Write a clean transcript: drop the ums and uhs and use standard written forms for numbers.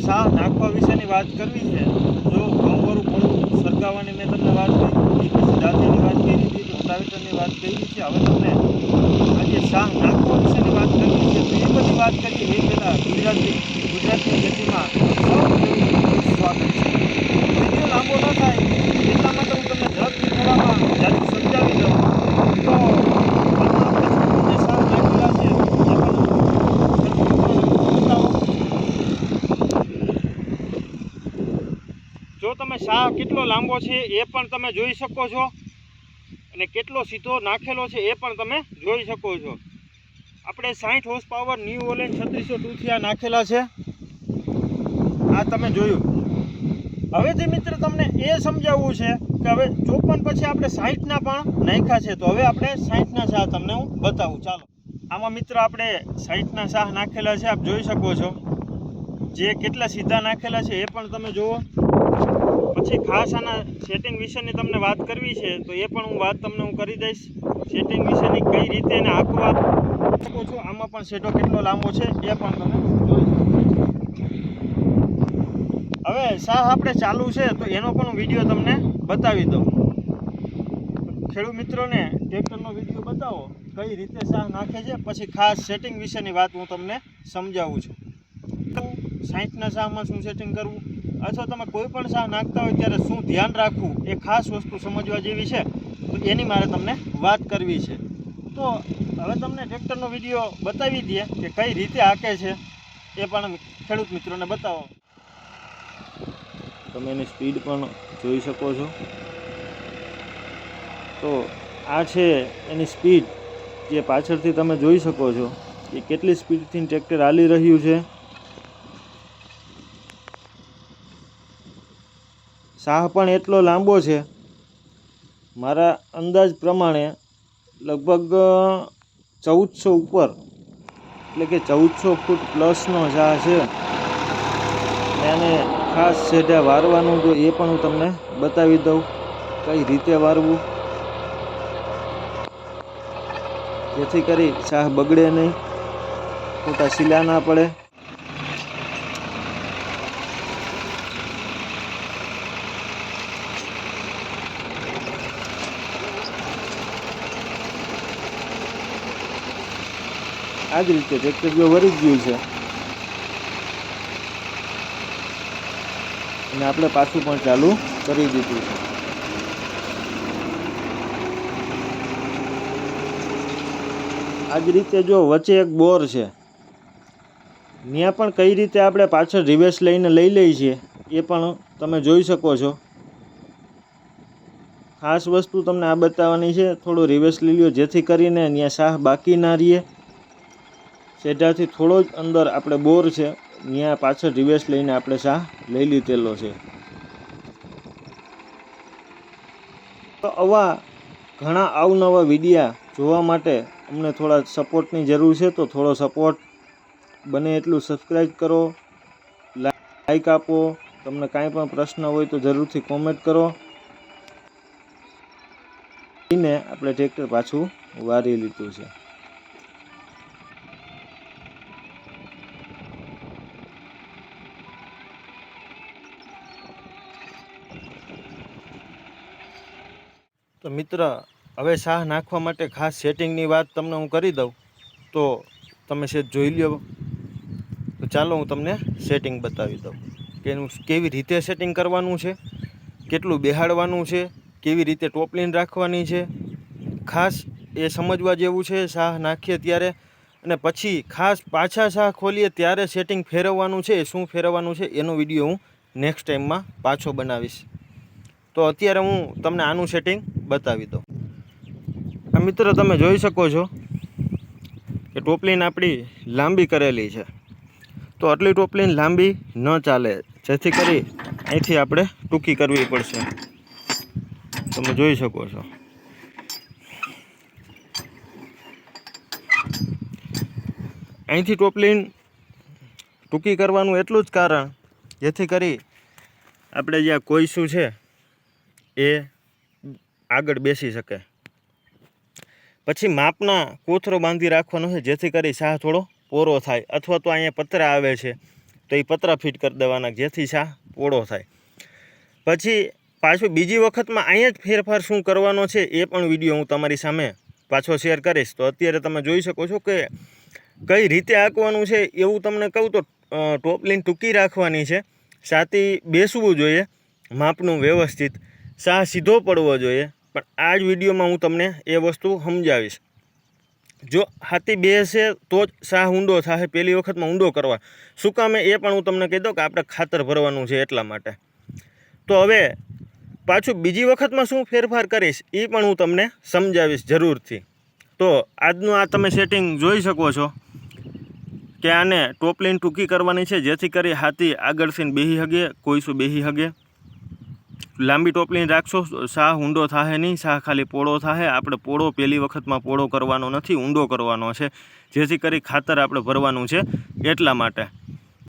શાહ નાખવા વિશેની વાત કરવી છે, જો ઘઉંવાળું પડવું સરગાવવાની મેં તમને વાત કરી, પછી દાંતીની વાત કરી હતી, રોટાવેટરની વાત કરી છે. હવે તમને આજે શાહ નાખવા વિશેની વાત કરવી છે. તો એ બધી વાત કરીએ એ પહેલાં ગુજરાતની ખેતીમાં સૌ ખેડૂતોનું સ્વાગત છે. વિડીયો લાંબો ન થાય એટલા માટે હું તમને ઝડપથી થોડામાં જાજુ સમજાવી દઉં. તો આપણે શાહ નાખેલા છે જો તમે શાહ કેટલો લાંબો છે એ પણ તમે જોઈ શકો છો, અને કેટલો સીધો નાખેલો છે એ પણ તમે જોઈ શકો છો. આપણે 60 હોર્સ પાવર ન્યૂ ઓલેન 3602 થી આ નાખેલા છે, આ તમે જોયું. હવે જે મિત્ર તમને એ સમજાવવું છે કે હવે 54 પછી આપણે 60ના પણ નાખ્યા છે, તો હવે આપણે 60ના શાહ તમને હું બતાવું. ચાલો, આમાં મિત્ર આપણે 60ના શાહ નાખેલા છે, આપ જોઈ શકો છો. જે કેટલા સીધા નાખેલા છે એ પણ તમે જુઓ. પછી ખાસ આના સેટિંગ વિશેની તમને વાત કરવી છે, તો એ પણ હું વાત તમને કરી દઈશ. સેટિંગ વિશેની કઈ રીતે એને હાંકવા શકો છો, આમાં પણ સેટો કેટલો લાંબો છે એ પણ તમે જોઈ શકો. હવે શાહ આપણે ચાલુ છે તો એનો પણ વિડીયો તમને બતાવી દઉં. ખેડૂત મિત્રોને ટ્રેક્ટરનો વિડીયો બતાવો કઈ રીતે શાહ નાખે છે, પછી ખાસ સેટિંગ વિશેની વાત હું તમને સમજાવું છું. 60ના શાહમાં શું સેટિંગ કરવું, અથવા તમે કોઈ પણ શાહ નાખતા હોય ત્યારે શું ધ્યાન રાખવું, એ ખાસ વસ્તુ સમજવા જેવી છે, તો એની મારે તમને વાત કરવી છે. તો હવે તમને ટ્રેક્ટરનો વિડીયો બતાવી દઈએ કે કઈ રીતે હાંકે છે, એ પણ ખેડૂત મિત્રોને બતાવો. તમે એની સ્પીડ પણ જોઈ શકો છો. તો આ છે એની સ્પીડ, જે પાછળથી તમે જોઈ શકો છો કે કેટલી સ્પીડથી ટ્રેક્ટર હાલી રહ્યું છે. શાહ પણ એટલો લાંબો છે, મારા અંદાજ પ્રમાણે લગભગ 1400 ઉપર, એટલે કે 1400 ફૂટ પ્લસનો શાહ છે. અને ખાસ સેઢા વારવાનું જો એ પણ હું તમને બતાવી દઉં કઈ રીતે વારવું, જેથી કરી શાહ બગડે નહીં, ખોટા શીલા ના પડે. આ જ રીતે ટ્રેક્ટર જો વળી ગયું છે અને આપણે પાછું પણ ચાલુ કરી દીધું છે. આ જ રીતે જો વચ્ચે એક બોર છે, ત્યાં પણ કઈ રીતે આપણે પાછળ રિવર્સ લઈને લઈ લઈએ છીએ એ પણ તમે જોઈ શકો છો. ખાસ વસ્તુ તમને આ બતાવવાની છે, થોડો રિવર્સ લઈ લ્યો જેથી કરીને ત્યાં શાહ બાકી ના રહીએ. સેઢાથી થોડો જ અંદર આપણે બોર છે, ત્યાં પાછળ રિવર્સ લઈને આપણે શાહ લઈ લીધેલો છે. તો આવા ઘણા અવનવા વિડીયા જોવા માટે અમને થોડા સપોર્ટની જરૂર છે, તો થોડો સપોર્ટ બને એટલું સબસ્ક્રાઈબ કરો, લાઈક આપો. તમને કાંઈ પણ પ્રશ્ન હોય તો જરૂરથી કોમેન્ટ કરો. એને આપણે ટ્રેક્ટર પાછું વારી લીધું છે. તો મિત્ર, હવે શાહ નાખવા માટે ખાસ સેટિંગની વાત તમને હું કરી દઉં, તો તમે સેટ જોઈ લ્યો. તો ચાલો હું તમને સેટિંગ બતાવી દઉં કે એનું કેવી રીતે સેટિંગ કરવાનું છે, કેટલું બેહાડવાનું છે, કેવી રીતે ટોપલીન રાખવાની છે. ખાસ એ સમજવા જેવું છે શાહ નાખીએ ત્યારે, અને પછી ખાસ પાછા શાહ ખોલીએ ત્યારે સેટિંગ ફેરવવાનું છે, શું ફેરવવાનું છે એનો વિડીયો હું નેક્સ્ટ ટાઈમમાં પાછો બનાવીશ. તો અત્યારે હું તમને આનું સેટિંગ બતાવી દઉં. આ મિત્ર તમે જોઈ શકો છો કે ટોપલીન આપણી લાંબી કરેલી છે, તો આટલી ટોપલીન લાંબી ન ચાલે, જેથી કરી અહીંથી આપણે ટૂંકી કરવી પડશે. તમે જોઈ શકો છો. અહીંથી ટોપલીન ટૂંકી કરવાનું એટલું જ કારણ, જેથી કરી આપણે જ્યાં કોઈસું છે એ આગળ બેસી શકે. પછી માપના કોથરો બાંધી રાખવાનો છે, જેથી કરી શાહ થોડો પોરો થાય, અથવા તો અહીંયા પતરા આવે છે તો એ પતરા ફિટ કરી દેવાના જેથી શાહ પોળો થાય. પછી પાછું બીજી વખતમાં અહીંયા જ ફેરફાર શું કરવાનો છે એ પણ વિડીયો હું તમારી સામે પાછો શેર કરીશ. તો અત્યારે તમે જોઈ શકો છો કે કઈ રીતે આંકવાનું છે એવું તમને કહું તો ટોપલીન ટૂંકી રાખવાની છે, છાતી બેસવું જોઈએ માપનું વ્યવસ્થિત, શાહ સીધો પડવો જોઈએ. પણ આ જ વિડીયોમાં હું તમને એ વસ્તુ સમજાવીશ. જો હાથી બેસે તો જ શાહ ઊંડો થાય, પહેલી વખતમાં ઊંડો કરવા શું કામે એ પણ હું તમને કહી દઉં કે આપણે ખાતર ભરવાનું છે એટલા માટે. તો હવે પાછું બીજી વખતમાં શું ફેરફાર કરીશ એ પણ હું તમને સમજાવીશ જરૂરથી. તો આજનું આ તમે સેટિંગ જોઈ શકો છો કે આને ટોપલીન ટૂંકી કરવાની છે જેથી કરી હાથી આગળથી બેસી હગે, કોઈશું બેસી હગે. લાંબી ટોપલીન રાખશો શાહ ઊંડો થાય નહીં, શાહ ખાલી પોળો થાય. આપણે પોળો પહેલી વખતમાં પોળો કરવાનો નથી, ઊંડો કરવાનો છે જેથી કરી ખાતર આપણે ભરવાનું છે એટલા માટે.